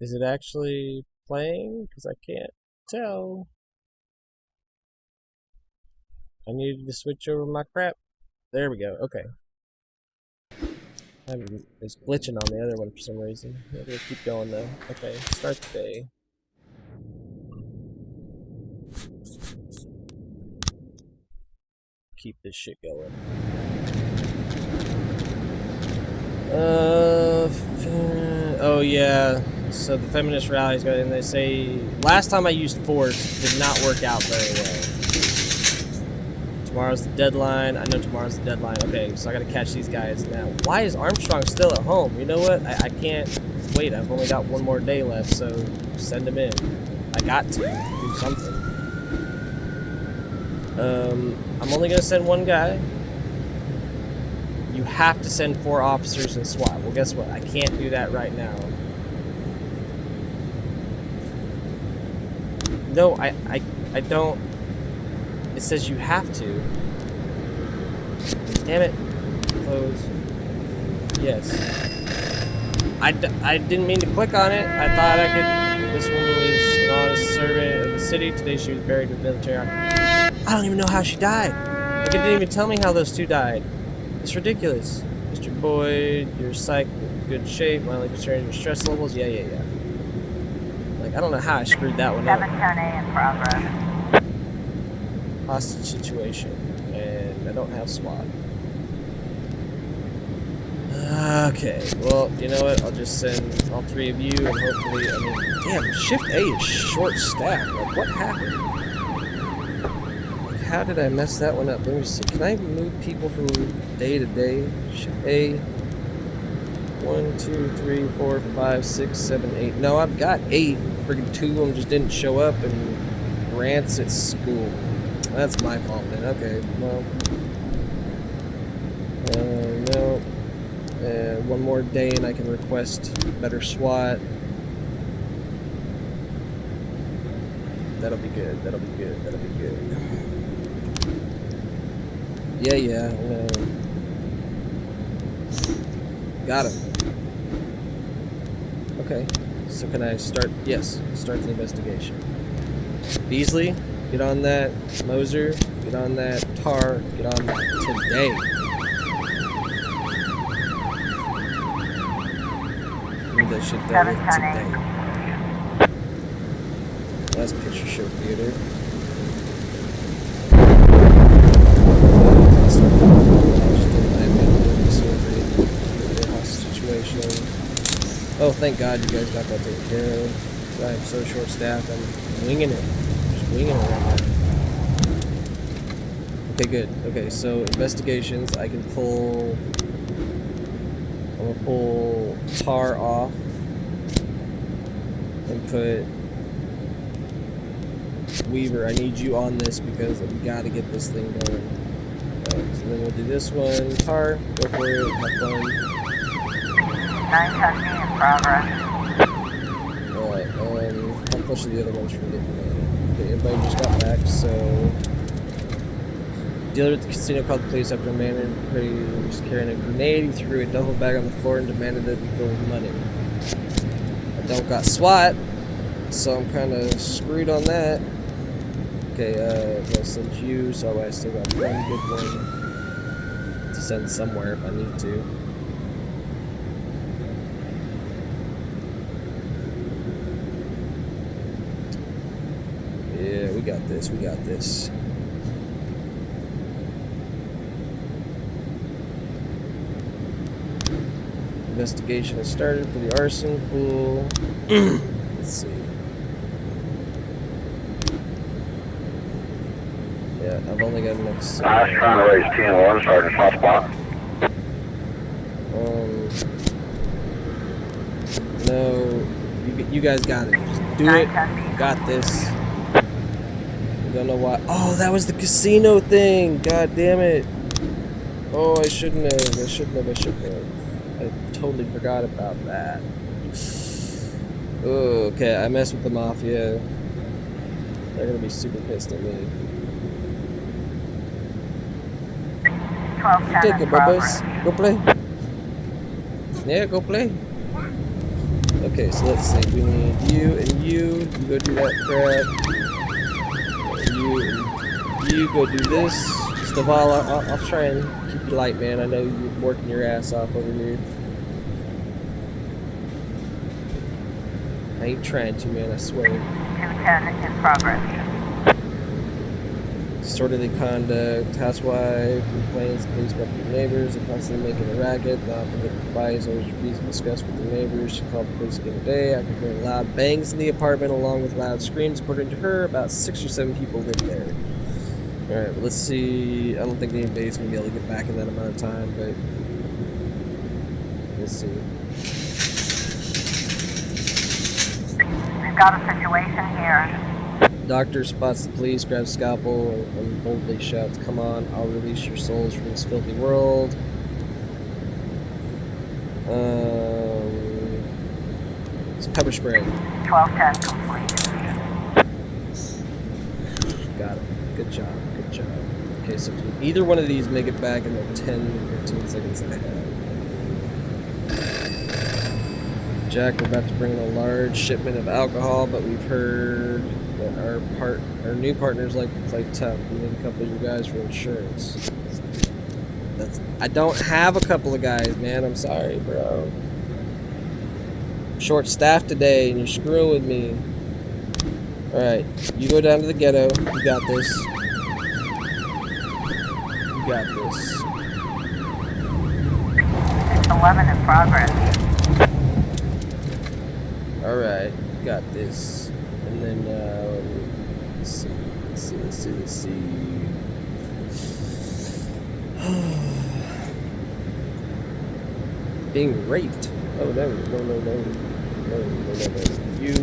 Is it actually playing? Because I can't tell. I needed to switch over my crap. There we go. Okay. It's glitching on the other one for some reason. Maybe we'll keep going though. Okay, start the day. Keep this shit going. Oh yeah. So the feminist rallies go and they say last time I used force did not work out very well. Tomorrow's the deadline. I know tomorrow's the deadline. Okay, so I gotta catch these guys now. Why is Armstrong still at home? You know what? I can't wait. I've only got one more day left, so send him in. I got to do something. I'm only gonna send one guy. You have to send 4 officers and SWAT. Well, guess what? I can't do that right now. No, I don't. It says you have to. Damn it. Close. Yes. I didn't mean to click on it. I thought I could. This woman was an honest servant of the city. Today she was buried with military honor. I don't even know how she died. Like, it didn't even tell me how those 2 died. It's ridiculous. Mr. Boyd, your psych in good shape. My only concern is your stress levels. Yeah. Like, I don't know how I screwed that one up. 710A in progress. Hostage situation, and I don't have SWAT. Okay, well, you know what? I'll just send all 3 of you, and hopefully, damn, Shift A is short staffed. Like, what happened? Like, how did I mess that one up? Let me see. Can I move people from day to day? Shift A. 1, 2, 3, 4, 5, 6, 7, 8. No, I've got 8. Freaking 2 of them just didn't show up, and Grant's at school. That's my fault then. Okay, well. No. One more day and I can request better SWAT. That'll be good. That'll be good. Yeah. Got him. Okay. So can I start? Yes. Start the investigation. Beasley, get on that. Moser, get on that. Tar, get on that today. Need that shit done today. That's picture show theater. Situation. Oh, thank God you guys got that taken care of. I am so short-staffed. I'm winging it. Just winging it right now. Okay, good. Okay, so investigations. I can pull. I'm gonna pull Tar off and put Weaver. I need you on this because we gotta get this thing done. Alright, so then we'll do this one. Tar, go for it. Have fun. 910B in progress. Alright, I'll push the other ones from getting done. Okay, everybody just got back, so. Dealer at the casino called the police after a man was carrying a grenade. He threw a duffel bag on the floor and demanded that it be filled with money. I don't got SWAT, so I'm kind of screwed on that. Okay, I'll send you, so I still got one good one to send somewhere if I need to. Yeah, we got this. Investigation has started for the arson pool. Let's see. Yeah, I've only got enough. I was trying to raise 10-1, Sergeant Hotspot. No, you guys got it. Just do it. You got this. I don't know why. Oh, that was the casino thing. God damn it. Oh, I shouldn't have. I totally forgot about that. Oh, okay, I messed with the Mafia. They're gonna be super pissed at me. 1210 Take in it, boys. progress. Go play. Yeah, go play. Okay, so let's see. We need you and you. You go do that crap. You and you go do this. Stavala, I'll try and keep you light, man. I know you're working your ass off over here. I ain't trying to, man, I swear. 210 in progress. Disorderly conduct, housewife, complaints, police report neighbors, are constantly making a racket, not permitted to buy, is always refused to discuss with the neighbors. She called the police again today after hearing loud bangs in the apartment along with loud screams. According to her, about 6 or 7 people live there. Alright, well, let's see. I don't think anybody's gonna be able to get back in that amount of time, but we'll see. We've got a situation here. Doctor spots the police, grabs a scalpel, and boldly shouts, "Come on, I'll release your souls from this filthy world." It's pepper spray. 1210 complete. Got it. Good job. Good job. Okay, so can either one of these make it back in the 10-15 seconds that I have? Jack, we're about to bring in a large shipment of alcohol, but we've heard that our new partners like to play tough. We need a couple of you guys for insurance. I don't have a couple of guys, man. I'm sorry, bro. Short staffed today, and you're screwing with me. Alright, you go down to the ghetto. You got this. You got this. 611 in progress. Alright, got this. And then, let's see. Being raped. Oh, no. You,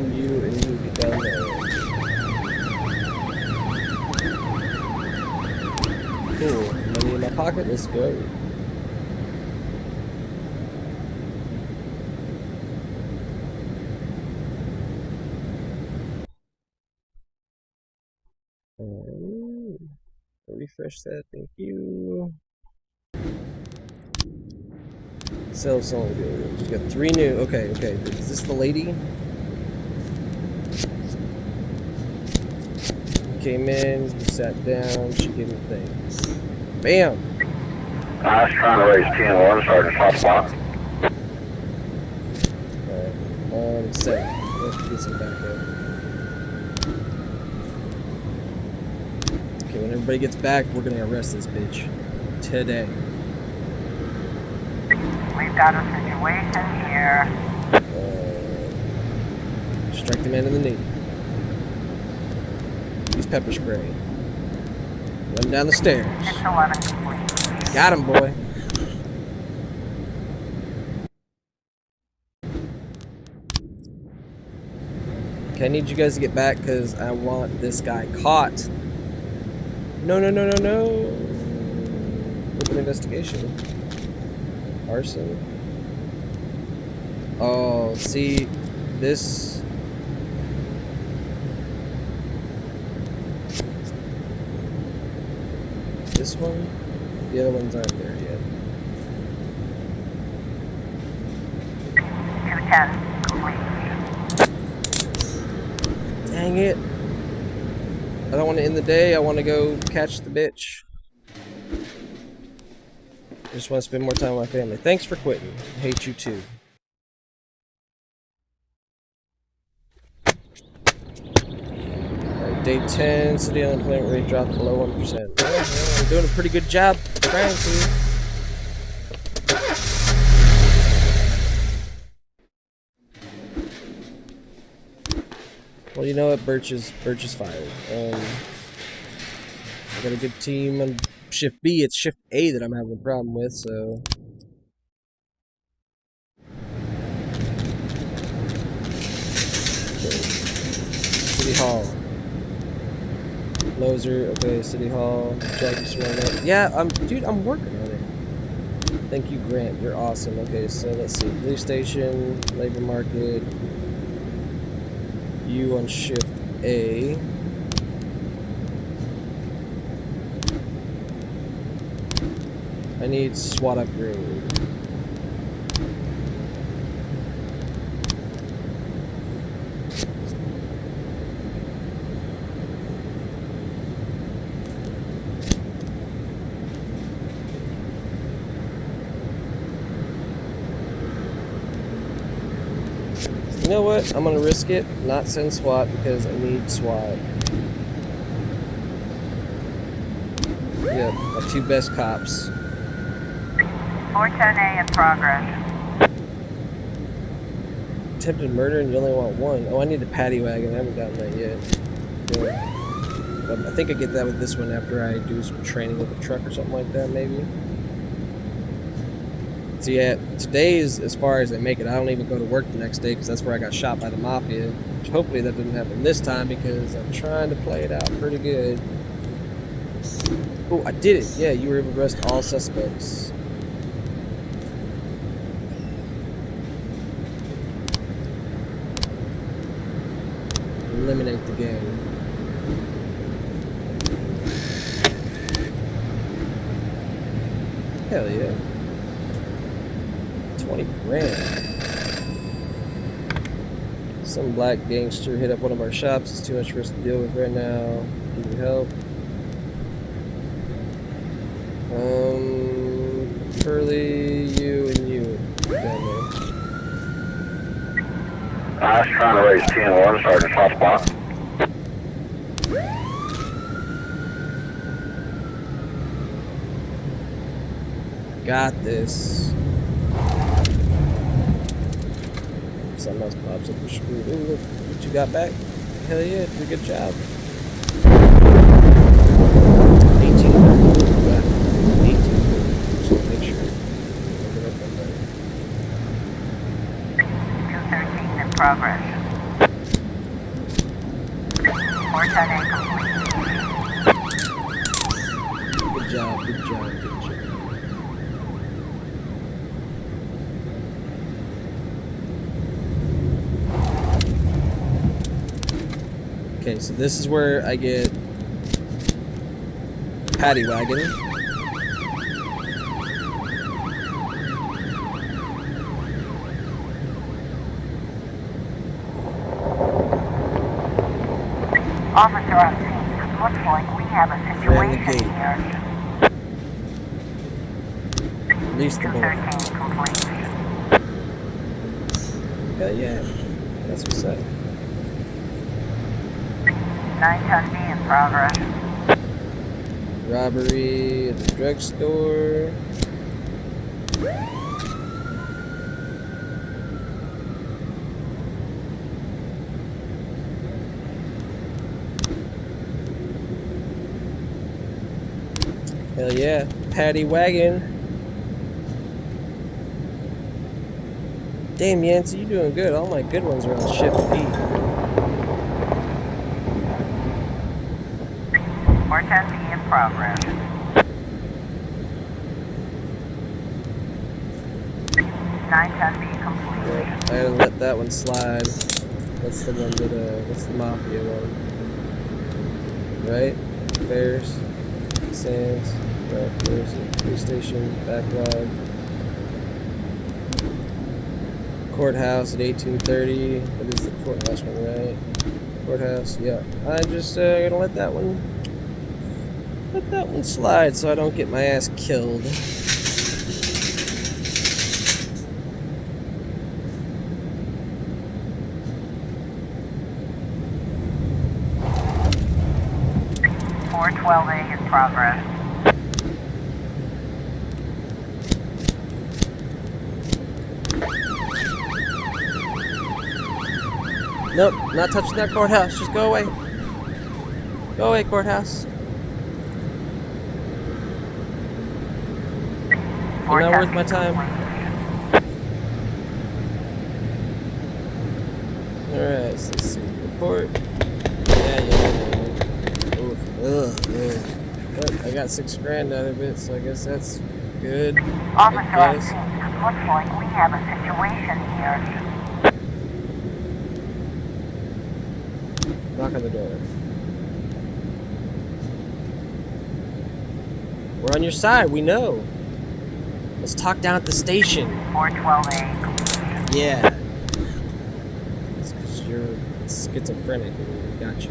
and you get down there. Cool. Money in my pocket, let's go. Refresh that, thank you. Sell song good. We got 3 new. Okay. Is this the lady? Came in, sat down, she gave me the thing. Bam! I was trying to raise 10-1, Sergeant, hot spot. Alright, set. Let's get some backup. Okay, when everybody gets back, we're gonna arrest this bitch. Today. We've got a situation here. Strike the man in the knee. Use pepper spray. Run down the stairs. 611 complete. Got him, boy. Okay, I need you guys to get back because I want this guy caught. No. Open investigation. Arson. Oh, see, this. This one? The other ones aren't there yet. 210 complete. Dang it. I don't want to end the day. I want to go catch the bitch. I just want to spend more time with my family. Thanks for quitting. I hate you too. Alright, day 10. City unemployment rate dropped below 1%. Well, we're doing a pretty good job trying to. Well, you know what? Birch is fired. I got a good team on Shift B. It's Shift A that I'm having a problem with, so. Okay. City Hall. Lozer, okay, City Hall. Jack's running it. Yeah, dude, I'm working on it. Thank you, Grant. You're awesome. Okay, so let's see. Police station, labor market. You on Shift A. I need SWAT upgrade. You know what? I'm gonna risk it. Not send SWAT because I need SWAT. Yep, my 2 best cops. 410A in progress. Attempted murder and you only want 1. Oh, I need the paddy wagon. I haven't gotten that yet. Yeah. I think I get that with this one after I do some training with the truck or something like that, maybe. So yeah, today is as far as I make it. I don't even go to work the next day because that's where I got shot by the mafia. Hopefully that doesn't happen this time because I'm trying to play it out pretty good. Oh, I did it. Yeah, you were able to arrest all suspects. Eliminate the gang. Hell yeah. 20 grand. Some black gangster hit up one of our shops. It's too much for us to deal with right now. Can you help? Curly, you and you down there. I was trying to raise 10-1, Sergeant Hotspot. Got this. Something else pops up your screen. Ooh, look what you got back. Hell yeah, did a good job. 18. Yeah, 18. Just to make sure. Look it up on that. 213 in progress. 410A complete. Good job, good job, good job. Okay, so this is where I get paddy wagon. Officer on scene. Looks like we have a situation here. Release the board. 213 complete. Hell yeah, that's what's up. 910B in progress. Robbery at the drugstore. Hell yeah, paddy wagon. Damn, Yancey, you doing good. All my good ones are on shift B. 410B in progress. 910B complete. Right. I gotta let that one slide. That's the one that, that's the mafia one. Right? Bears, Sands, right, there's a police station, backlog. Courthouse at 1830. That is the courthouse one, right? Courthouse, yeah. I just gonna let that one slide so I don't get my ass killed. .412A in progress. Nope, not touching that courthouse. Just go away. Go away, courthouse. You're not worth my time. Alright, so let's see. Report. Yeah. Oof, ugh. But I got $6 grand out of it, so I guess that's good. Officer on scene. Looks like we have a situation here. Knock on the door. We're on your side, we know. Let's talk down at the station. 412A. Yeah. It's because you're schizophrenic and we got you.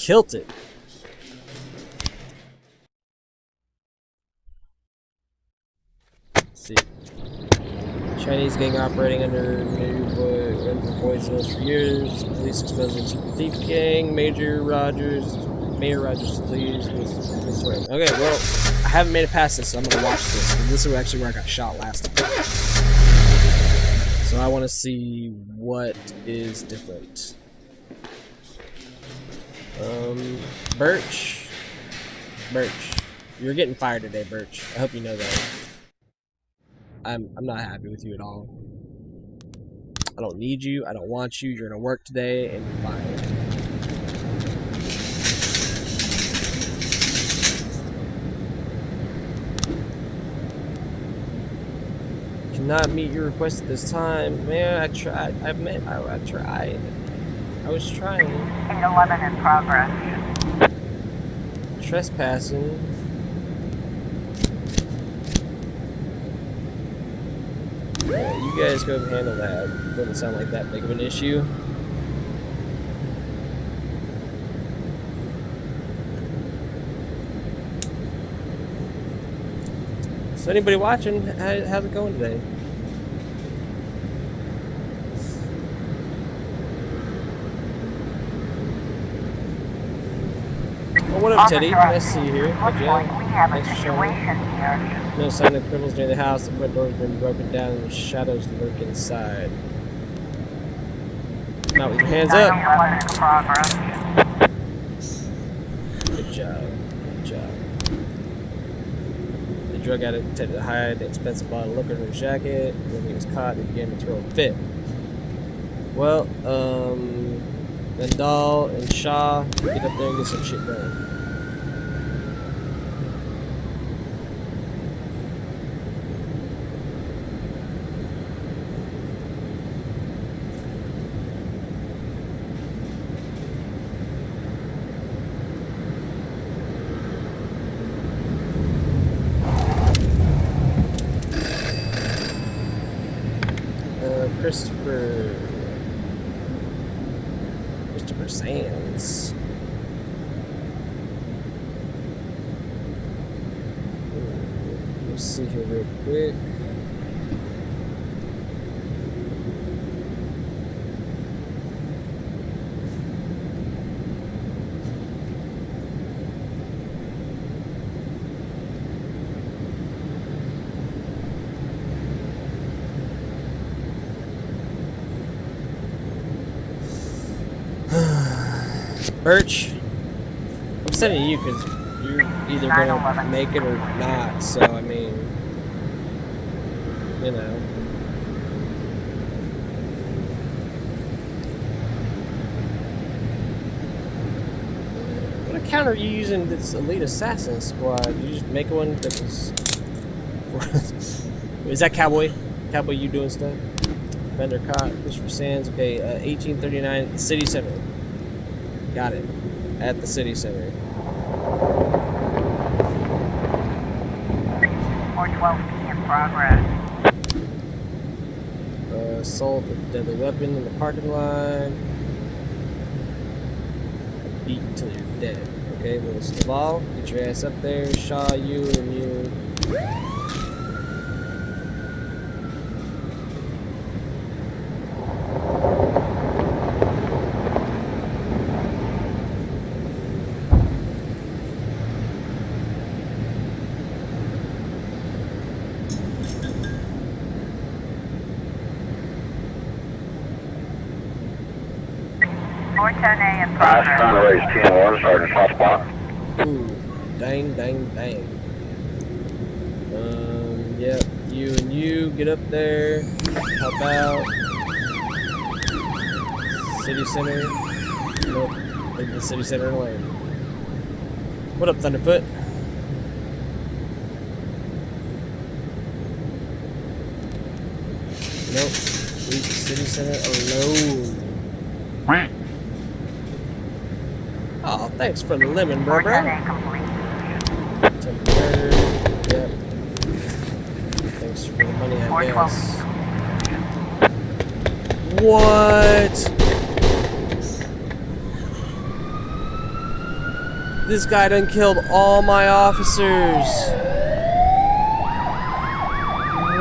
killed it. Let's see. Chinese gang operating under new boys for years. Police exposed the thief gang. Mayor Rogers, please. Okay, well, I haven't made it past this, so I'm gonna watch this. This is actually where I got shot last time. So I want to see what is different. Birch, you're getting fired today, Birch. I hope you know that. I'm not happy with you at all. I don't need you. I don't want you. You're gonna work today, and you're fired. Cannot meet your request at this time, man. I tried. I tried. I was trying. 811 in progress. Trespassing. Yeah, you guys go and handle that. Doesn't sound like that big of an issue. So anybody watching, how's it going today? Oh, what up, Teddy? Nice to see you here. Looks Hi, Jen. like we have a Thanks for showing. situation here. No sign of criminals near the house. The front door's been broken down and the shadows lurk inside. Now with your hands up. 911 in progress. Good job. Good job. The drug addict attempted to hide the expensive bottle of liquor in his jacket. When he was caught, he began to throw a fit. Well, Vandal and Shaw, get up there and get some shit done. Christopher Sands. Let's see here real quick. Birch, I'm sending you because you're either gonna make it or not. So I mean, you know. What account are you using? This Elite Assassin Squad? You just make one that was. Is that Cowboy? Cowboy, you doing stuff? Vendor caught. Christopher Sands. Okay, 1839 at the city center. Got it. At the city center. 412 in progress. Assault with a deadly weapon in the parking lot. Beat until you're dead. Okay, Willis Laval, get your ass up there. Shaw, you and you. A in Last progress. trying to raise 10-1, starting top spot. Ooh, dang. Yep, you and you get up there, help out. City center. Nope, leave the city center alone. What up, Thunderfoot? Nope, leave the city center alone. Oh, thanks for the lemon, bro. 410 complete. Temporary. Yep. Thanks for the money, I 412. guess. What? This guy done killed all my officers.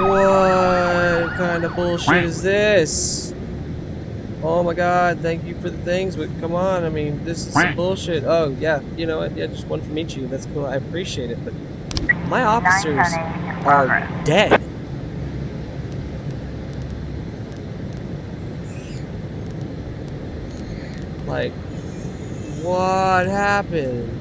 What kind of bullshit is this? Oh my god, thank you for the things, but come on, I mean, this is some bullshit. Oh, yeah, you know what? Yeah, just one from each of you. That's cool. I appreciate it, but my officers are dead. Like, what happened?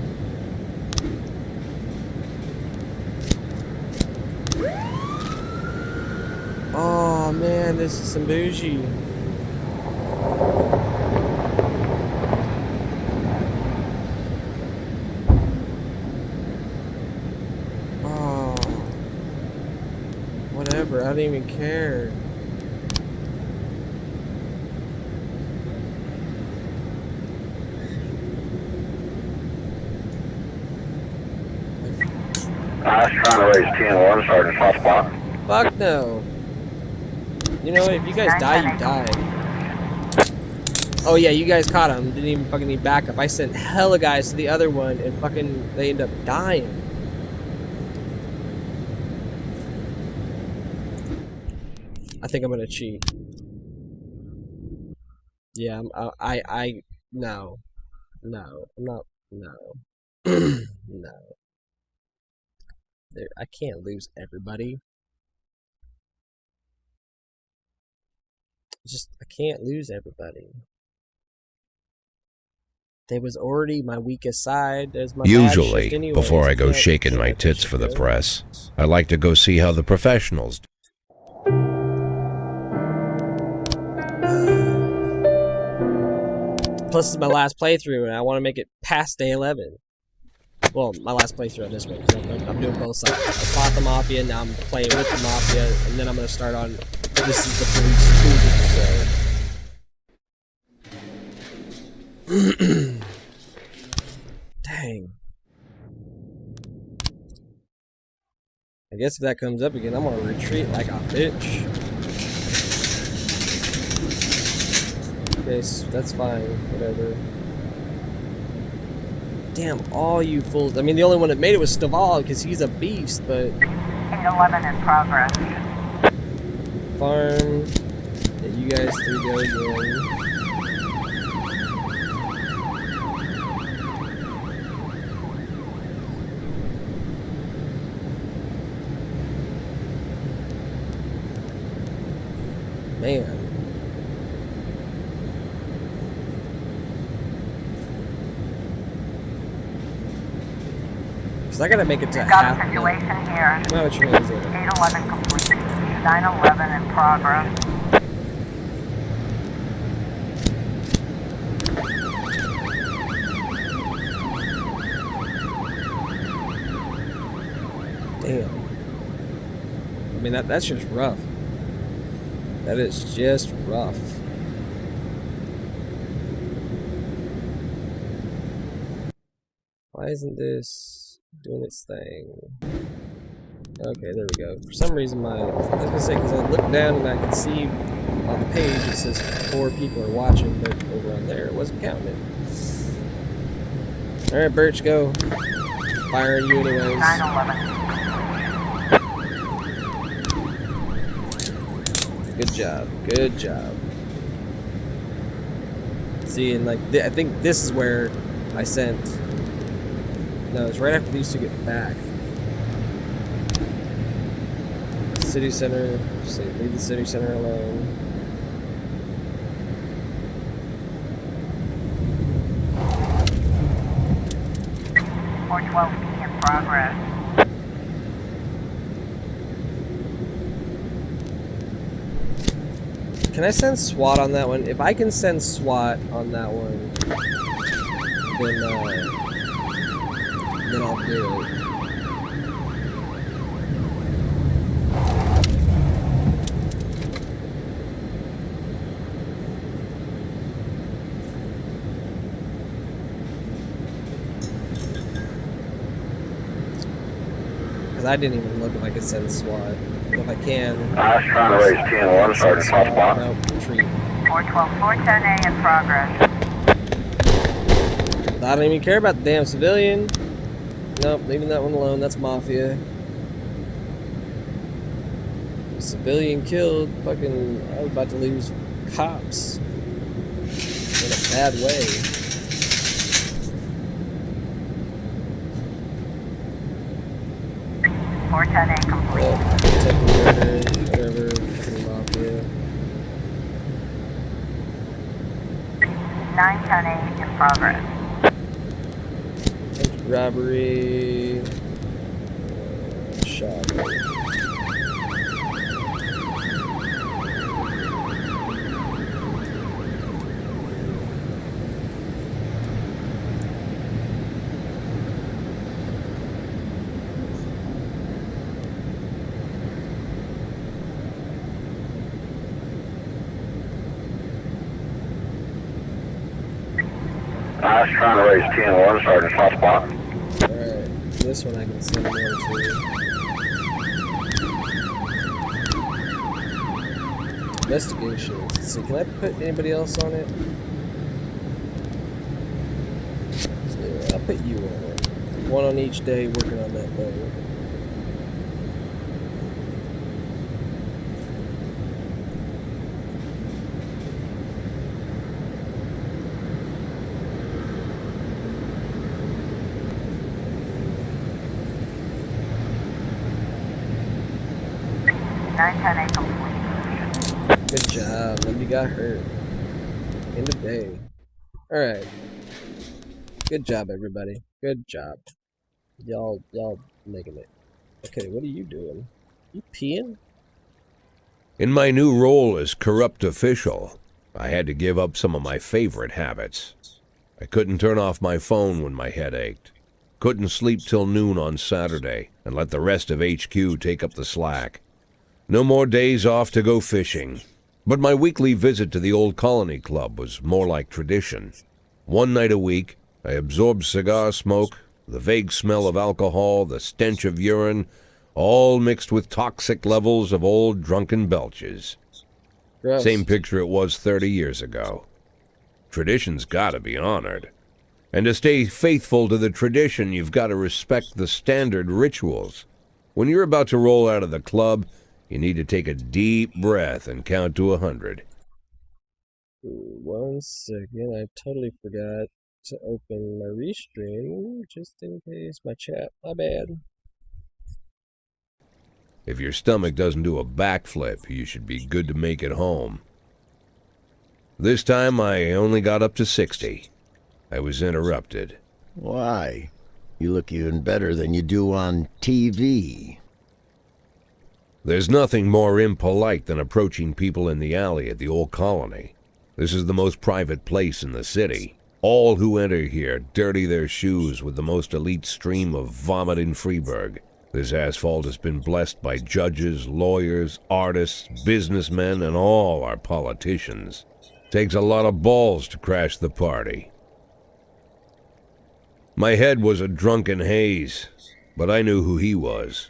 Oh man, this is some bougie. Oh, whatever, I don't even care. I was trying to raise 10-1, Sergeant Hot Spot. Fuck no. You know what, if you guys die, you die. Oh yeah, you guys caught him. Didn't even fucking need backup. I sent hella guys to the other one and fucking they end up dying. I think I'm gonna cheat. Yeah, no. No, I'm not, no. No. I can't lose everybody. I can't lose everybody. They was already my weakest side. There's my Usually, bad shift anyways. before I go Can't shaking my let that tits shit for the go. press, I like to go see how the professionals do. Plus, this is my last playthrough, and I want to make it past day 11. Well, my last playthrough on this one, because I'm doing both sides. I fought the Mafia, now I'm playing with the Mafia, and then I'm going to start on this is the police too, so... Dang. I guess if that comes up again, I'm going to retreat like a bitch. Okay, so that's fine, whatever. Damn, all you fools. I mean, the only one that made it was Staval, because he's a beast, but... 811 in progress. Farm. Yeah, you guys three go again. Man. Because I gotta make it to We've got half. a situation here. Now what your name's in. 811 complete. 911 in progress. Damn. I mean, that's just rough. That is just rough. Why isn't this doing its thing? Okay, there we go. For some reason, I was gonna say, because I looked down and I could see on the page it says 4 people are watching, but over on there it wasn't counting it. Alright, Birch, go. Firing you anyways. 911. Good job. Good job. See, and like, I think this is where I sent... No, it's right after these two get back. City center, so leave the city center alone. .412 in progress. Can I send SWAT on that one? If I can send SWAT on that one, then I'll do it. Because I didn't even look if I could send SWAT. But if I can... I was trying to raise 10-1, Sergeant Hot Spot. No, retreat. 412, 410A in progress. I don't even care about the damn civilian. Nope, leaving that one alone. That's mafia. Civilian killed. Fucking, I was about to lose cops in a bad way. Four ten eight complete. Well, taking murder, whatever, fucking mafia. 910-8 in progress. Robbery. Shot. I was trying to raise 10-1, Sergeant Southpaw. Alright, this one I can send more to. Investigations. Let's see, can I put anybody else on it? So, I'll put you on it. One on each day working on that boat. Good job. Nobody got hurt. End of day. Alright. Good job, everybody. Good job. Y'all making it. Okay, what are you doing? You peeing? In my new role as corrupt official, I had to give up some of my favorite habits. I couldn't turn off my phone when my head ached. Couldn't sleep till noon on Saturday and let the rest of HQ take up the slack. No more days off to go fishing. But my weekly visit to the old colony club was more like tradition. One night a week, I absorbed cigar smoke, the vague smell of alcohol, the stench of urine, all mixed with toxic levels of old drunken belches. Gross. Same picture it was 30 years ago. Tradition's gotta be honored. And to stay faithful to the tradition, you've got to respect the standard rituals. When you're about to roll out of the club, you need to take a deep breath and count to 100. 1 second, I totally forgot to open my restream, just in case my chat. My bad. If your stomach doesn't do a backflip, you should be good to make it home. This time I only got up to 60. I was interrupted. Why? You look even better than you do on TV. There's nothing more impolite than approaching people in the alley at the old colony. This is the most private place in the city. All who enter here dirty their shoes with the most elite stream of vomit in Freeburg. This asphalt has been blessed by judges, lawyers, artists, businessmen, and all our politicians. Takes a lot of balls to crash the party. My head was a drunken haze, but I knew who he was.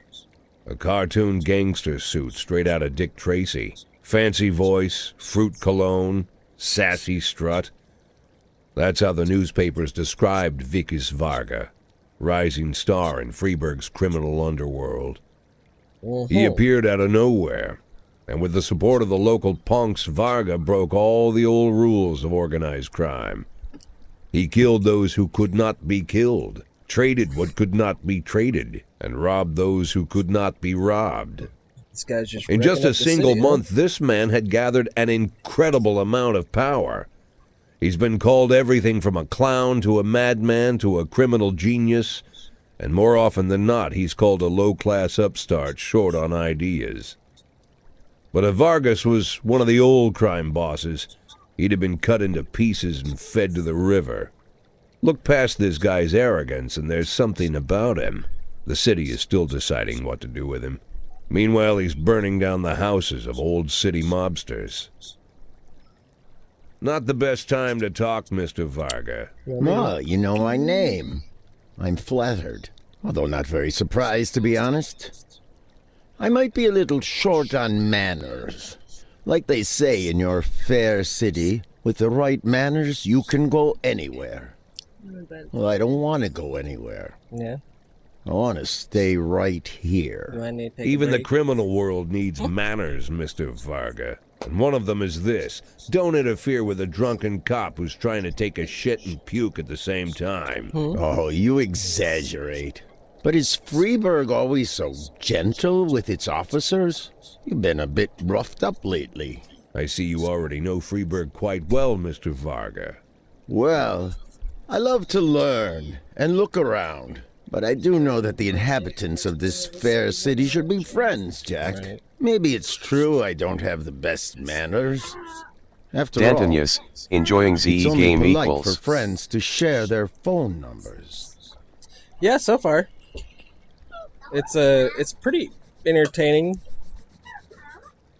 A cartoon gangster suit straight out of Dick Tracy. Fancy voice, fruit cologne, sassy strut. That's how the newspapers described Vikas Varga, rising star in Freeburg's criminal underworld. He appeared out of nowhere, and with the support of the local punks, Varga broke all the old rules of organized crime. He killed those who could not be killed, traded what could not be traded, and robbed those who could not be robbed. This guy's just in just a single city, month, this man had gathered an incredible amount of power. He's been called everything from a clown to a madman to a criminal genius, and more often than not, he's called a low-class upstart short on ideas. But if Vargas was one of the old crime bosses, he'd have been cut into pieces and fed to the river. Look past this guy's arrogance, and there's something about him. The city is still deciding what to do with him. Meanwhile, he's burning down the houses of old city mobsters. Not the best time to talk, Mr. Varga. Well, you know my name. I'm flattered, although not very surprised, to be honest. I might be a little short on manners. Like they say in your fair city, with the right manners, you can go anywhere. Well, I don't want to go anywhere. Yeah. I want to stay right You here. want to take Even a the break? criminal world needs manners, Mr. Varga. And one of them is this. Don't interfere with a drunken cop who's trying to take a shit and puke at the same time. Oh, you exaggerate. But is Freeburg always so gentle with its officers? You've been a bit roughed up lately. I see you already know Freeburg quite well, Mr. Varga. Well, I love to learn and look around. But I do know that the inhabitants of this fair city should be friends, Jack. Right. Maybe it's true I don't have the best manners. After all, Dantonius, enjoying it's ZE only game polite equals. for friends to share their phone numbers. Yeah, so far. It's pretty entertaining.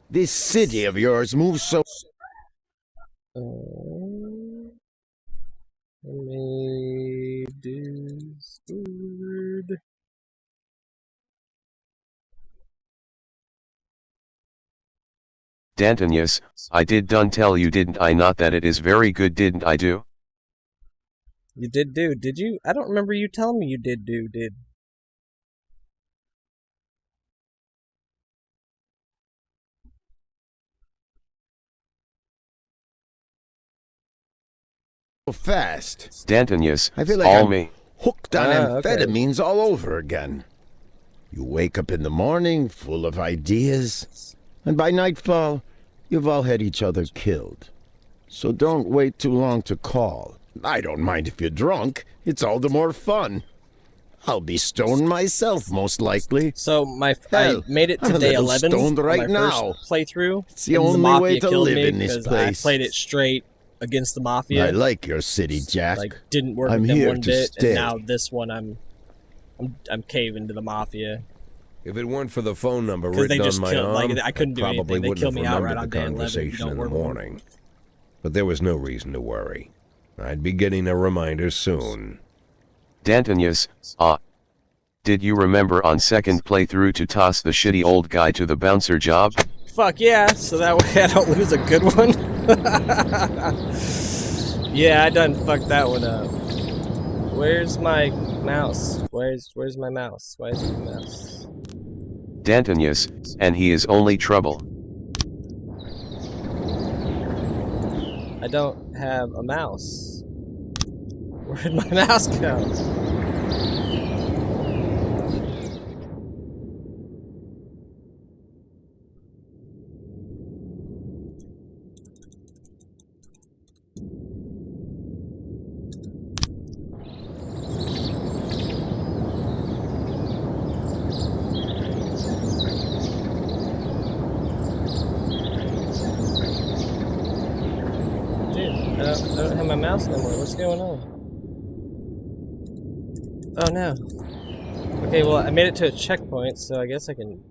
This city of yours moves so... Steward. Dantonius, I did done tell you didn't I not that it is very good didn't I do? You did do, did you? I don't remember you telling me you did do, did. fast. Dantonius, I feel like all I'm me. hooked on Okay. amphetamines all over again. You wake up in the morning full of ideas, and by nightfall, you've all had each other killed. So don't wait too long to call. I don't mind if you're drunk. It's all the more fun. I'll be stoned myself, most likely. So Hell, I made it I'm to a day little 11 stoned on right my now. first playthrough. It's the and only Mafia way to killed live me in this 'cause place. I played it straight against the Mafia. I like your city, Jack. Like didn't work I'm with them here one to bit, stay. and now this one I'm caving to the Mafia If it weren't for the phone number because they written just on my killed. arm, Like I couldn't do probably anything. They wouldn't killed have me outright remembered on the day 11. You conversation don't in the work with them. morning. But there was no reason to worry. I'd be getting a reminder soon. Dantonius, did you remember on second playthrough to toss the shitty old guy to the bouncer job? Fuck yeah! So that way I don't lose a good one. Yeah, I done fucked that one up. Where's my mouse? Where's my mouse? Where's my mouse? Dantonius, and he is only trouble. I don't have a mouse. Where'd my mouse go? Dude, I don't have my mouse no more. What's going on? Oh no. Okay, well I made it to a checkpoint, so I guess I can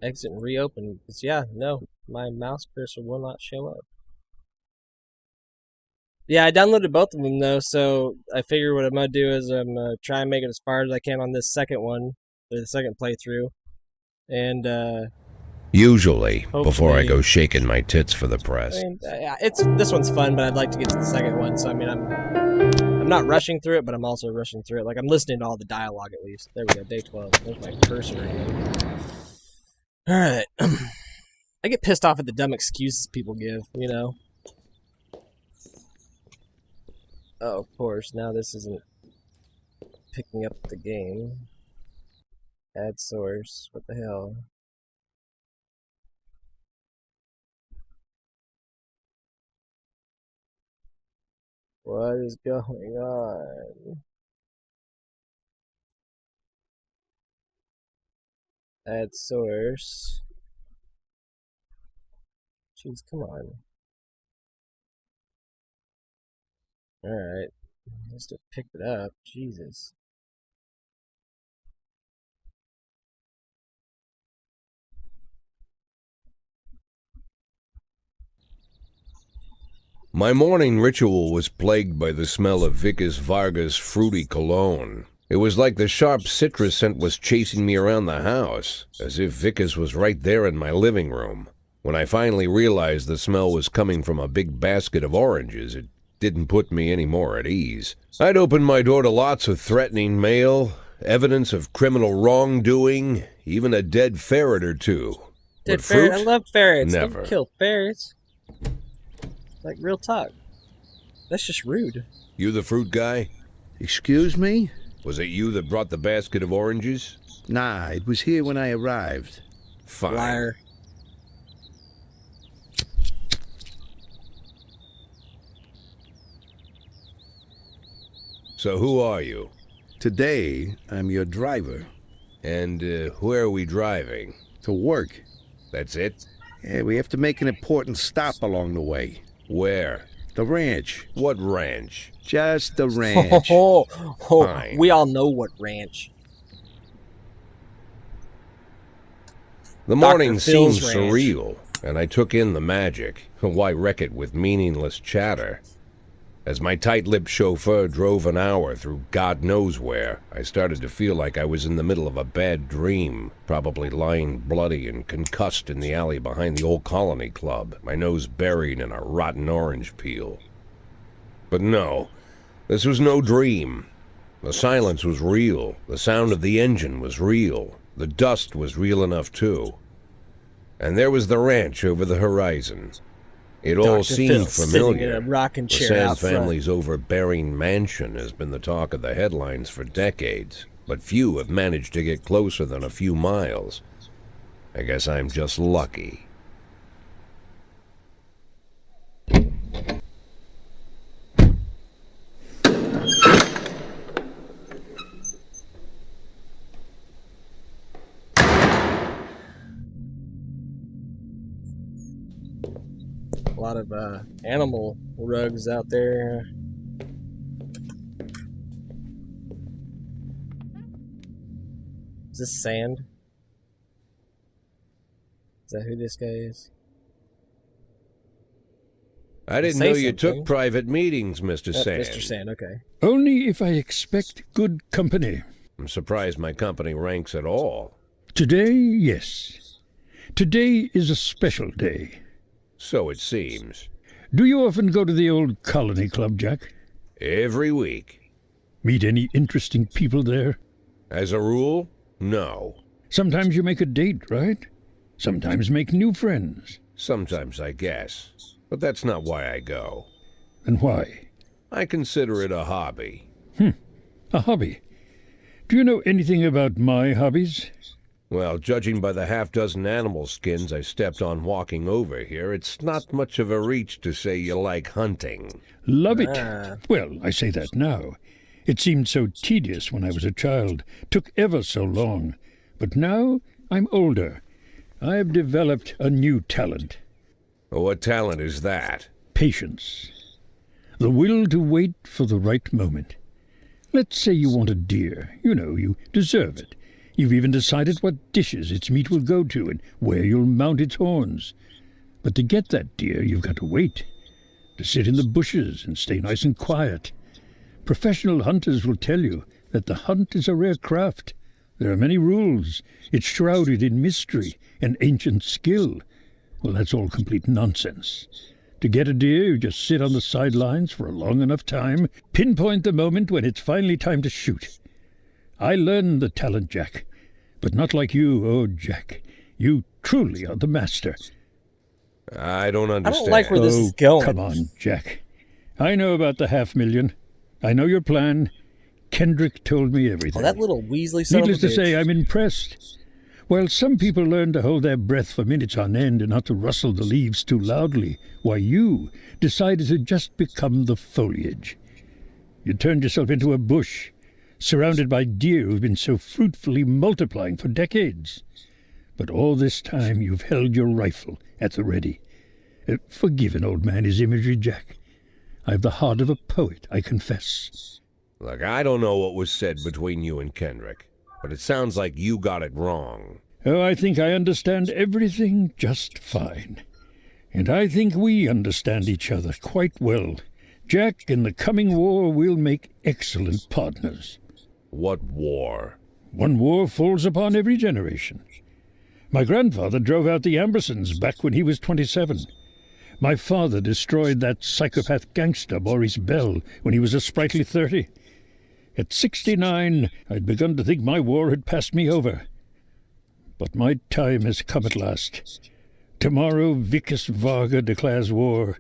exit and reopen. Cause yeah, no, my mouse cursor will not show up. Yeah, I downloaded both of them though, so I figure what I'm gonna do is I'm gonna try and make it as far as I can on this second one, or the second playthrough, and Usually, before I Hopefully. go shaking my tits for the press. I mean, this one's fun, but I'd like to get to the second one. So I mean, I'm not rushing through it, but I'm also rushing through it. Like I'm listening to all the dialogue at least. There we go, day 12. There's my cursor again. All right, I get pissed off at the dumb excuses people give. You know. Oh, of course. Now this isn't picking up the game. Add source. What the hell? What is going on? Add source. Jeez, come on. Alright. Just to pick it up. Jesus. My morning ritual was plagued by the smell of Vickers Varga's fruity cologne. It was like the sharp citrus scent was chasing me around the house, as if Vickers was right there in my living room. When I finally realized the smell was coming from a big basket of oranges, it didn't put me any more at ease. I'd opened my door to lots of threatening mail, evidence of criminal wrongdoing, even a dead ferret or two. Dead But ferret? I fruit? love ferrets. Never. Don't kill ferrets. Like, real talk. That's just rude. You the fruit guy? Excuse me? Was it you that brought the basket of oranges? Nah, it was here when I arrived. Fine. Liar. So who are you? Today, I'm your driver. And where are we driving? To work. That's it? Yeah, we have to make an important stop along the way. Where? The ranch. What ranch? Just the ranch. Fine. We all know what ranch. The morning Dr. seemed Phil's ranch. surreal, and I took in the magic. Why wreck it with meaningless chatter? As my tight-lipped chauffeur drove an hour through God knows where, I started to feel like I was in the middle of a bad dream, probably lying bloody and concussed in the alley behind the old Colony Club, my nose buried in a rotten orange peel. But no, this was no dream. The silence was real, the sound of the engine was real, the dust was real enough too. And there was the ranch over the horizon. It all Dr. seemed Phil sitting familiar. in a rocking The chair Sands out front. family's overbearing mansion has been the talk of the headlines for decades, but few have managed to get closer than a few miles. I guess I'm just lucky. A lot of animal rugs out there. Is this Sand? Is that who this guy is? I didn't Say know you something. took private meetings, Mr. Oh, Sand. Mr. Sand, okay. Only if I expect good company. I'm surprised my company ranks at all. Today, yes. Today is a special day. So it seems. Do you often go to the old Colony Club, Jack? Every week. Meet any interesting people there? As a rule, no. Sometimes you make a date, right? Sometimes make new friends. Sometimes, I guess. But that's not why I go. And why? I consider it a hobby. A hobby. Do you know anything about my hobbies? Well, judging by the half-dozen animal skins I stepped on walking over here, it's not much of a reach to say you like hunting. Love it. Ah. Well, I say that now. It seemed so tedious when I was a child. Took ever so long. But now I'm older. I've developed a new talent. What talent is that? Patience. The will to wait for the right moment. Let's say you want a deer. You know, you deserve it. You've even decided what dishes its meat will go to and where you'll mount its horns. But to get that deer, you've got to wait. To sit in the bushes and stay nice and quiet. Professional hunters will tell you that the hunt is a rare craft. There are many rules. It's shrouded in mystery and ancient skill. Well, that's all complete nonsense. To get a deer, you just sit on the sidelines for a long enough time, pinpoint the moment when it's finally time to shoot. I learned the talent, Jack. But not like you, oh, Jack. You truly are the master. I don't I understand. don't like where this Oh, is going. come on, Jack. I know about the 500,000. I know your plan. Kendrick told me everything. Oh, that little Weasley son Needless of a to say, bitch. I'm impressed. While some people learn to hold their breath for minutes on end and not to rustle the leaves too loudly, why you decided to just become the foliage. You turned yourself into a bush, surrounded by deer who've been so fruitfully multiplying for decades. But all this time you've held your rifle at the ready. Forgive an old man his imagery, Jack. I've the heart of a poet, I confess. Look, I don't know what was said between you and Kendrick, but it sounds like you got it wrong. Oh, I think I understand everything just fine. And I think we understand each other quite well. Jack, in the coming war, we'll make excellent partners. What war? One war falls upon every generation. My grandfather drove out the Ambersons back when he was 27. My father destroyed that psychopath gangster, Maurice Bell, when he was a sprightly 30. At 69, I'd begun to think my war had passed me over. But my time has come at last. Tomorrow Vicus Varga declares war,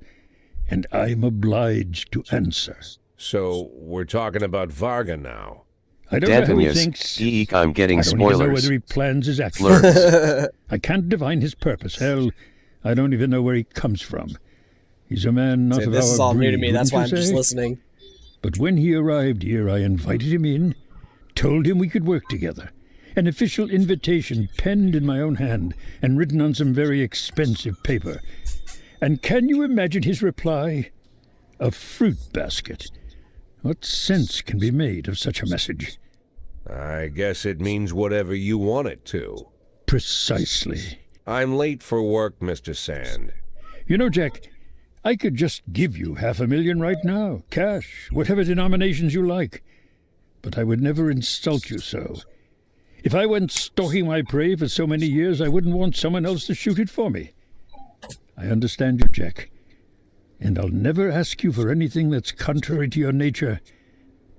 and I'm obliged to answer. So, we're talking about Varga now. I don't know how he Dantonius, thinks. eek, I'm getting I don't even know spoilers. whether he plans his actions. Flirts. I can't divine his purpose. Hell, I don't even know where he comes from. He's a man not See, of this our is all new to breed, me. That's why I'm wouldn't you just say? listening. But when he arrived here, I invited him in, told him we could work together. An official invitation penned in my own hand and written on some very expensive paper. And can you imagine his reply? A fruit basket. What sense can be made of such a message? I guess it means whatever you want it to. Precisely. I'm late for work, Mr. Sand. You know, Jack, I could just give you $500,000 right now, cash, whatever denominations you like. But I would never insult you so. If I went stalking my prey for so many years, I wouldn't want someone else to shoot it for me. I understand you, Jack. And I'll never ask you for anything that's contrary to your nature.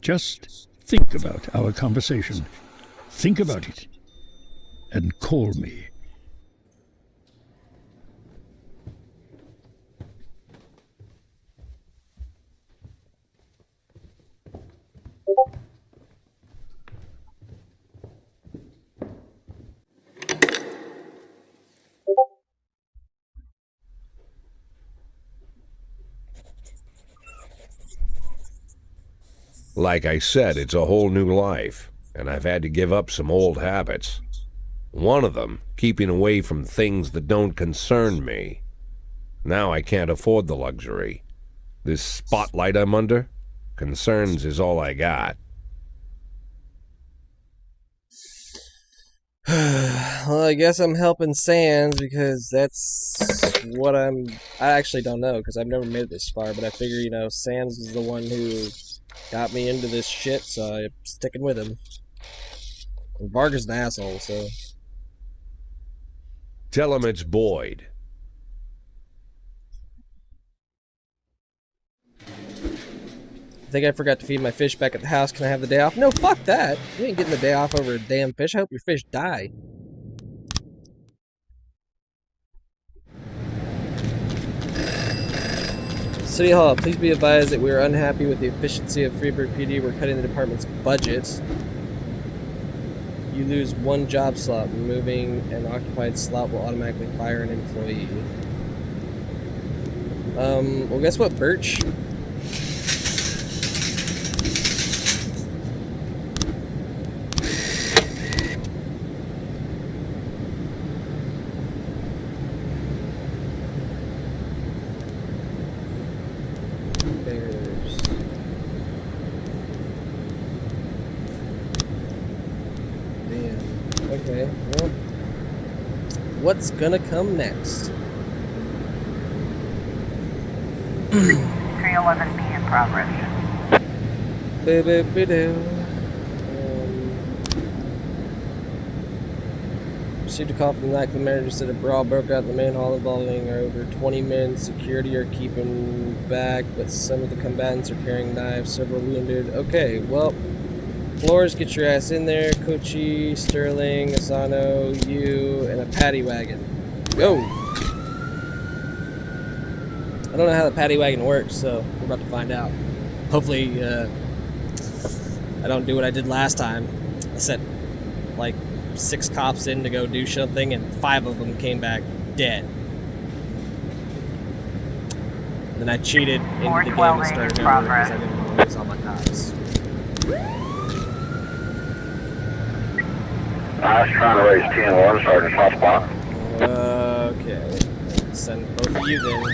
Just think about our conversation. Think about it. And call me. Like I said, it's a whole new life, and I've had to give up some old habits. One of them, keeping away from things that don't concern me. Now I can't afford the luxury. This spotlight I'm under, concerns is all I got. Well, I guess I'm helping Sands because that's what I actually don't know because I've never made it this far, but I figure, you know, Sands is the one who got me into this shit, so I'm sticking with him. And Varga's an asshole, so. Tell him it's Boyd. I think I forgot to feed my fish back at the house. Can I have the day off? No, fuck that. You ain't getting the day off over a damn fish. I hope your fish die. City Hall, please be advised that we are unhappy with the efficiency of Freeburg PD. We're cutting the department's budget. You lose one job slot. Removing an occupied slot will automatically fire an employee. Well, guess what, Birch? Okay, well, what's gonna come next? 311B in progress. Received a call from the nightclub manager said a brawl broke out in the main hall involving over 20 men. Security are keeping back, but some of the combatants are carrying knives, several wounded. Okay, well, Flores, get your ass in there. Kochi, Sterling, Asano, you, and a paddy wagon. Go! I don't know how the paddy wagon works, so we're about to find out. Hopefully, I don't do what I did last time. I sent, like, 6 cops in to go do something, and 5 of them came back dead. Then I cheated into the game and started over because I didn't want to lose all my cops. I was trying to raise 10-1, Sergeant Hotspot. Okay. Send both of you then.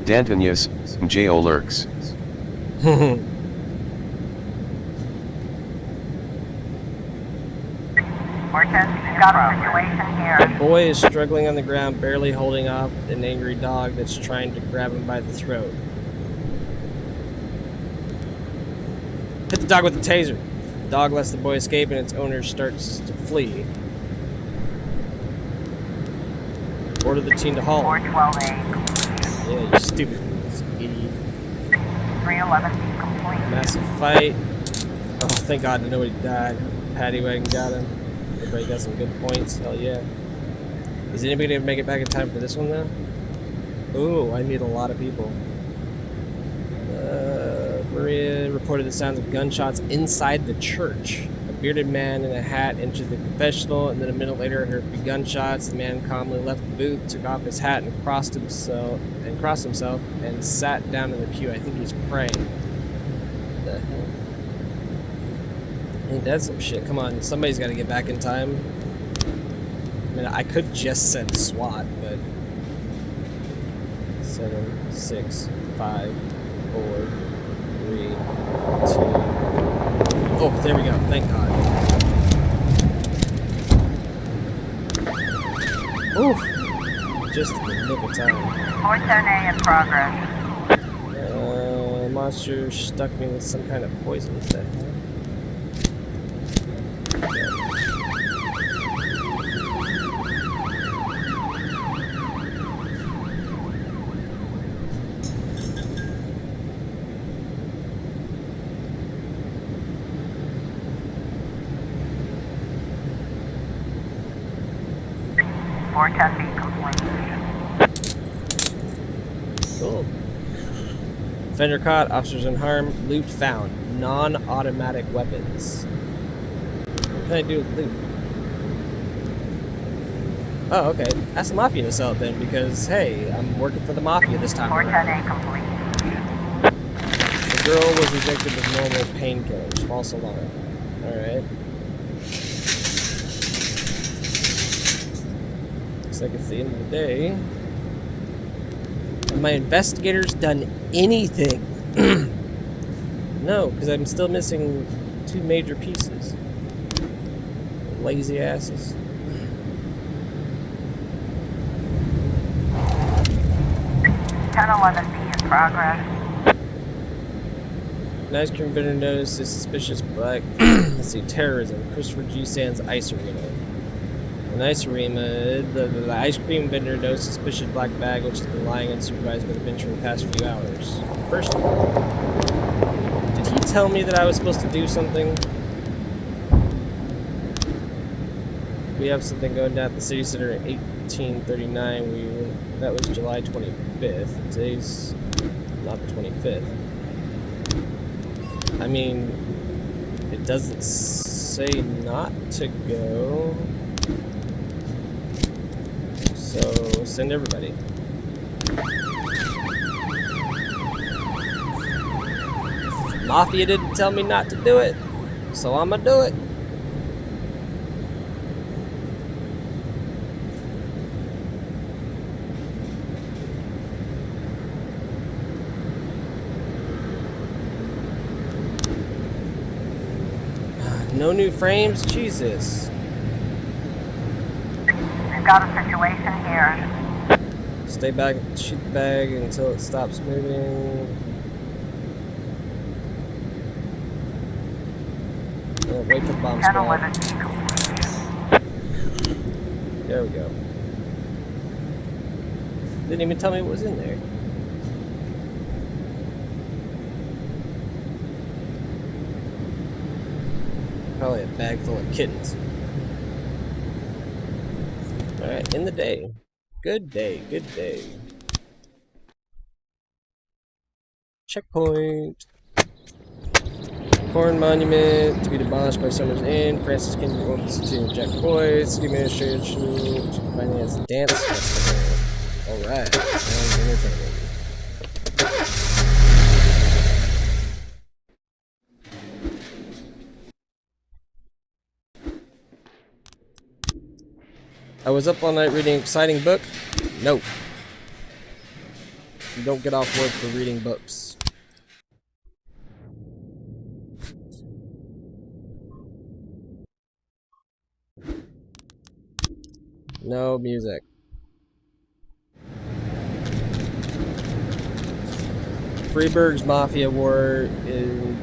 Dantonius, J.O. lurks. Cortez, we've got a situation here. The boy is struggling on the ground, barely holding off an angry dog that's trying to grab him by the throat. Hit the dog with the taser. The dog lets the boy escape and its owner starts to flee. Order the teen to halt. 412A. Yeah, you stupid idiot. 311B complete. Massive fight. Oh, thank God nobody died. Paddy wagon got him. Everybody got some good points. Hell yeah. Is anybody gonna make it back in time for this one though? Ooh, I need a lot of people. Maria reported the sounds of gunshots inside the church. A bearded man in a hat entered the confessional, and then a minute later heard a few gunshots. The man calmly left the booth, took off his hat, and crossed himself, and sat down in the pew. I think he's praying. What the hell? Ain't that some shit? Come on, somebody's got to get back in time. I mean, I could just send SWAT, but 7, 6, 5, 4, 3, 2. Oh, there we go. Thank God. Ooh, just in the nick of time. 410A in progress. Monster stuck me with some kind of poison. What the hell? 410B complete. Cool. Offender caught, officers unharmed, loot found, non-automatic weapons. What can I do with loot? Oh, okay. Ask the Mafia to sell it then, because, hey, I'm working for the Mafia this time around. 410A complete. The girl was rejected with normal painkillers. False alarm. Alright. Looks like it's the end of the day. Have my investigators done anything? No, because I'm still missing 2 major pieces. Lazy asses. Ten 11B in progress. An ice cream vendor noticed a suspicious black. Let's see, terrorism. Christopher G. Sands Ice Arena. An ice arena. The ice cream vendor noticed a suspicious black bag which has been lying unsupervised by the bench for the past few hours. First of all, did he tell me that I was supposed to do something? We have something going down at the city center at 1839. That was July 25th. Today's not the 25th. I mean, it doesn't say not to go. So send everybody. Mafia didn't tell me not to do it, so I'ma do it. No new frames? Jesus. We've got a situation here. Stay back, shoot the bag until it stops moving. Oh, wait for the bomb 10 squad. 11B complete. There we go. Didn't even tell me what was in there. Probably a bag full of kittens. Alright, in the day. Good day, good day. Checkpoint. Corn Monument to be demolished by Summer's Inn. Francis Kennedy opens to Jack Boyd. City Administration to finance dance festival. Alright, sounds entertaining. I was up all night reading an exciting book. Nope. You don't get off work for reading books. No music. Freeburg's Mafia War in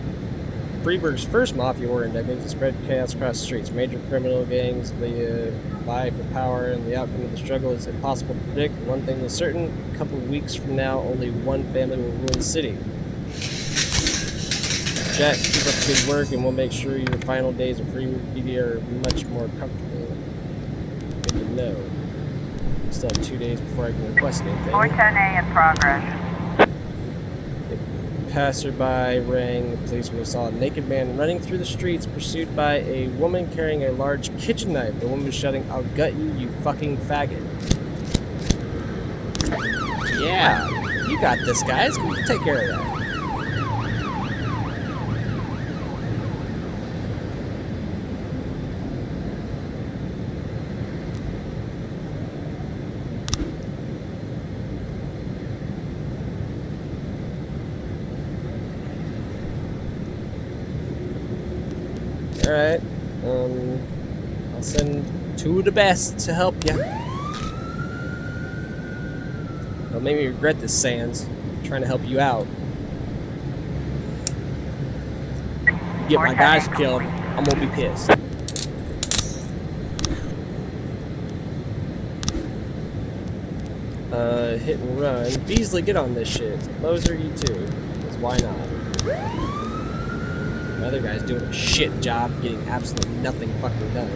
Freeburg's first mafia war indictment to spread chaos across the streets. Major criminal gangs vie for power, and the outcome of the struggle is impossible to predict. One thing is certain: a couple of weeks from now, only one family will rule the city. Jack, keep up the good work, and we'll make sure your final days of free BD are much more comfortable. Good to know. Still have 2 days before I can request anything. 410A in progress. Passerby rang the police when he saw a naked man running through the streets, pursued by a woman carrying a large kitchen knife. The woman was shouting, "I'll gut you, you fucking faggot." Yeah, you got this, guys. Take care of that. Alright, I'll send two of the best to help you. Don't make me regret this, Sans. I'm trying to help you out. Get my guys killed, I'm gonna be pissed. Hit and run. Beasley, get on this shit. Moser, you too. Because why not? The other guy's doing a shit job, getting absolutely nothing fucking done.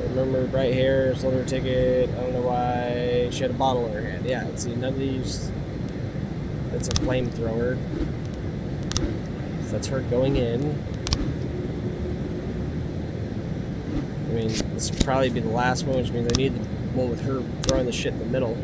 Remember bright hair, sold her a ticket. I don't know why she had a bottle in her hand. Yeah, see, none of these. That's a flamethrower. So that's her going in. I mean, this will probably be the last one, which means I need the one with her throwing the shit in the middle.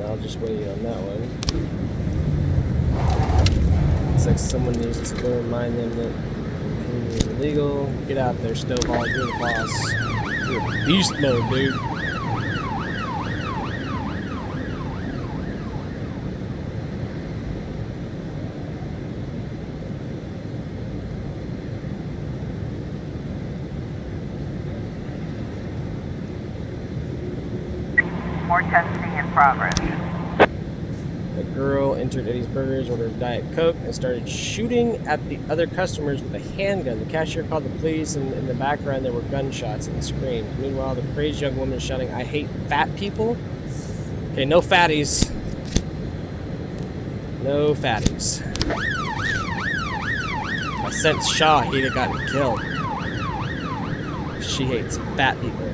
I'll just wait on that one. Looks like someone needs to go remind them that it is illegal. Get out there, Stovall. You're the boss. You're beast mode, dude. in progress. A girl entered Eddie's Burgers, ordered a Diet Coke, and started shooting at the other customers with a handgun. The cashier called the police, and in the background there were gunshots and screams. Meanwhile, the crazed young woman is shouting, "I hate fat people." Okay, no fatties. No fatties. I sensed Shaw, he'd have gotten killed. She hates fat people.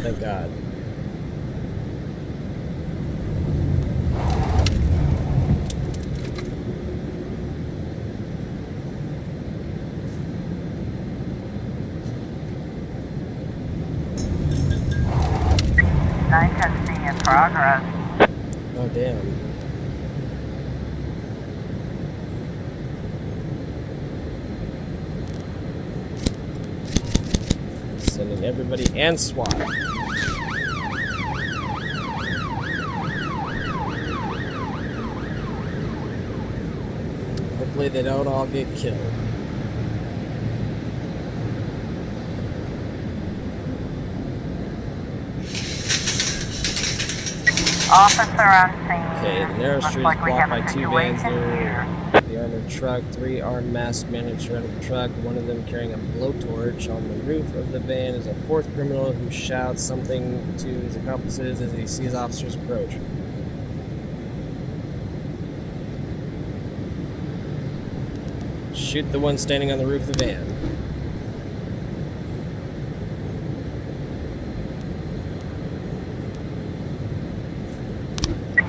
Thank God. Testing in progress. Oh, damn. Sending everybody and SWAT. Hopefully they don't all get killed. Officer on scene. Okay, the narrow street is blocked by two vans near the armored truck. Three armed masked men have surrounded the truck. One of them carrying a blowtorch. On the roof of the van is a fourth criminal who shouts something to his accomplices as he sees officers approach. Shoot the one standing on the roof of the van.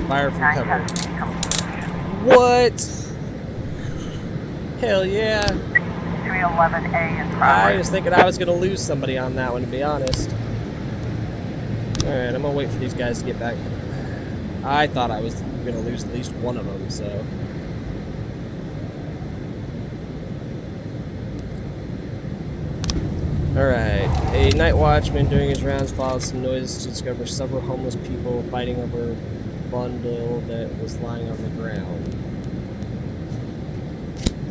Fire from cover. What? Hell yeah. 311A in progress. I was thinking I was going to lose somebody on that one, to be honest. Alright, I'm going to wait for these guys to get back. I thought I was going to lose at least one of them, so... Alright, a night watchman during his rounds followed some noises to discover several homeless people fighting over a bundle that was lying on the ground.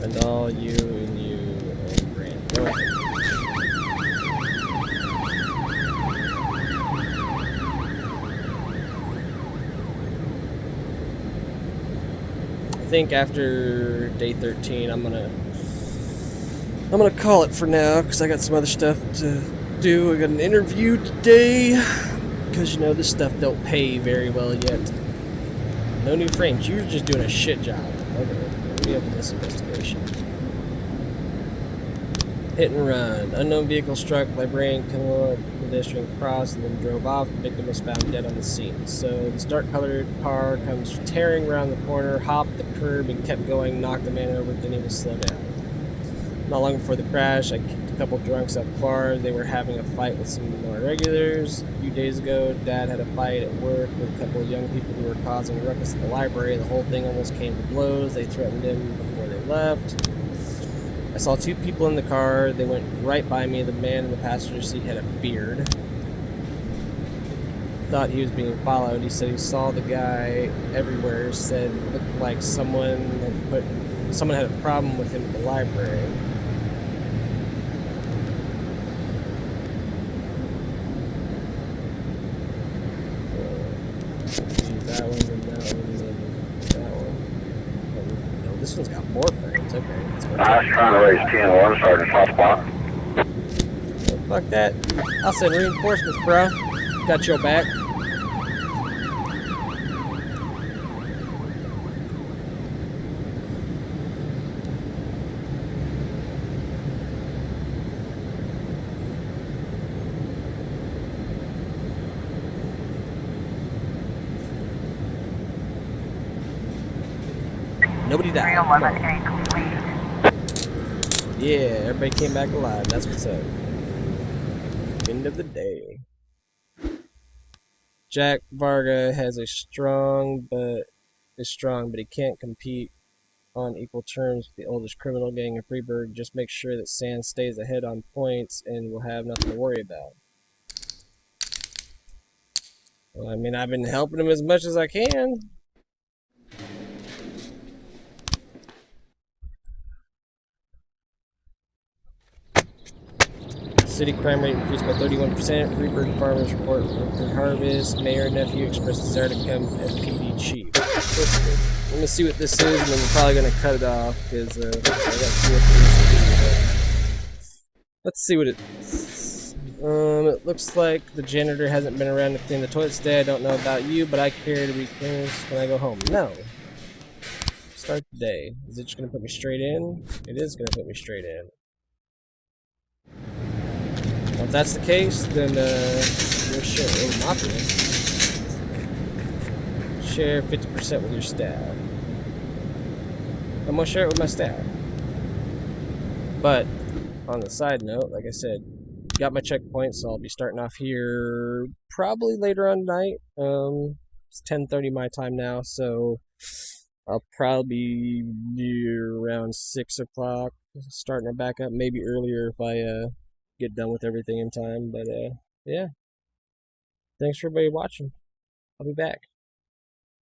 And all you and Grant. Go ahead. I think after day 13 I'm gonna call it for now, because I got some other stuff to do. I got an interview today, because you know this stuff don't pay very well yet. No new frames. You're just doing a shit job. Okay, let me open this investigation. Hit and run. Unknown vehicle struck librarian pedestrian crossed and then drove off. The victim was found dead on the scene. So this dark-colored car comes tearing around the corner, hopped the curb, and kept going. Knocked the man over. Didn't even slow down. Not long before the crash, I kicked a couple drunks at the bar. They were having a fight with some more regulars. A few days ago, Dad had a fight at work with a couple of young people who were causing a ruckus at the library. The whole thing almost came to blows. They threatened him before they left. I saw two people in the car. They went right by me. The man in the passenger seat had a beard. Thought he was being followed. He said he saw the guy everywhere. Said it looked like someone had a problem with him at the library. That one and that one and that one. No, this one's got more frames. Okay. I was trying to raise 10-1, Sergeant Top Spot. Oh, fuck that. I'll send reinforcements, bro. Got your back. Nobody died. 311A complete. Yeah, everybody came back alive. That's what's up. End of the day. Jack Varga has is strong, but he can't compete on equal terms with the oldest criminal gang in Freeburg. Just make sure that Sand stays ahead on points, and we'll have nothing to worry about. Well, I mean, I've been helping him as much as I can. City crime rate increased by 31%. Freeburg farmers report record harvest. Mayor and nephew expressed desire to become FPD chief. Let me see what this is, and then we're probably going to cut it off, because I got 2 or 3 let's see what it is. It looks like the janitor hasn't been around to clean the toilets today. I don't know about you, but I care to be cleaners when I go home. No. Start the day. Is it just going to put me straight in? It is going to put me straight in. Well, if that's the case, then you'll share Mafia. Share 50% with your staff. I'm gonna share it with my staff. But on the side note, like I said, got my checkpoint, so I'll be starting off here probably later on tonight. It's 10:30 my time now, so I'll probably be around 6 o'clock starting it back up, maybe earlier if I get done with everything in time. But yeah, thanks for everybody watching. I'll be back.